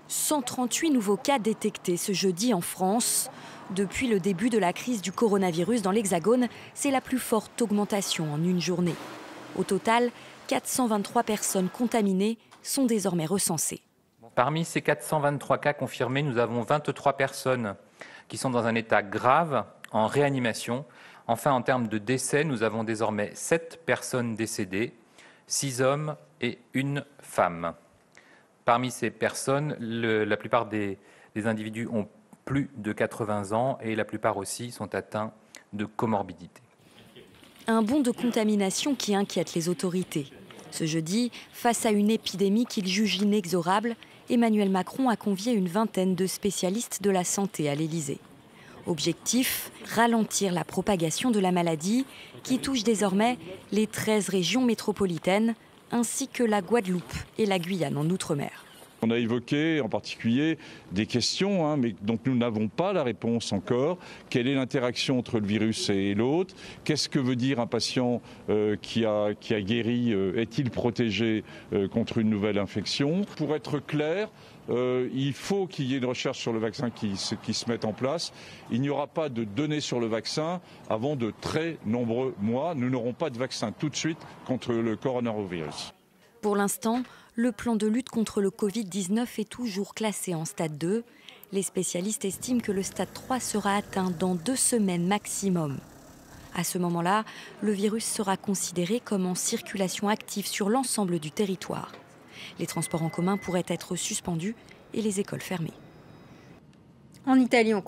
138 nouveaux cas détectés ce jeudi en France. Depuis le début de la crise du coronavirus dans l'Hexagone, c'est la plus forte augmentation en une journée. Au total, 423 personnes contaminées sont désormais recensées. Parmi ces 423 cas confirmés, nous avons 23 personnes qui sont dans un état grave en réanimation. Enfin, en termes de décès, nous avons désormais 7 personnes décédées, 6 hommes et 1 femme. Parmi ces personnes, la plupart des individus ont plus de 80 ans et la plupart aussi sont atteints de comorbidité. Un bond de contamination qui inquiète les autorités. Ce jeudi, face à une épidémie qu'il juge inexorable, Emmanuel Macron a convié une vingtaine de spécialistes de la santé à l'Élysée. Objectif, ralentir la propagation de la maladie qui touche désormais les 13 régions métropolitaines ainsi que la Guadeloupe et la Guyane en Outre-mer. On a évoqué en particulier des questions, mais dont nous n'avons pas la réponse encore. Quelle est l'interaction entre le virus et l'autre? Qu'est-ce que veut dire un patient qui a guéri? Est-il protégé contre une nouvelle infection? Pour être clair, il faut qu'il y ait une recherche sur le vaccin qui se mette en place. Il n'y aura pas de données sur le vaccin avant de très nombreux mois. Nous n'aurons pas de vaccin tout de suite contre le coronavirus. Pour l'instant, le plan de lutte contre le Covid-19 est toujours classé en stade 2. Les spécialistes estiment que le stade 3 sera atteint dans 2 semaines maximum. À ce moment-là, le virus sera considéré comme en circulation active sur l'ensemble du territoire. Les transports en commun pourraient être suspendus et les écoles fermées. En Italie, on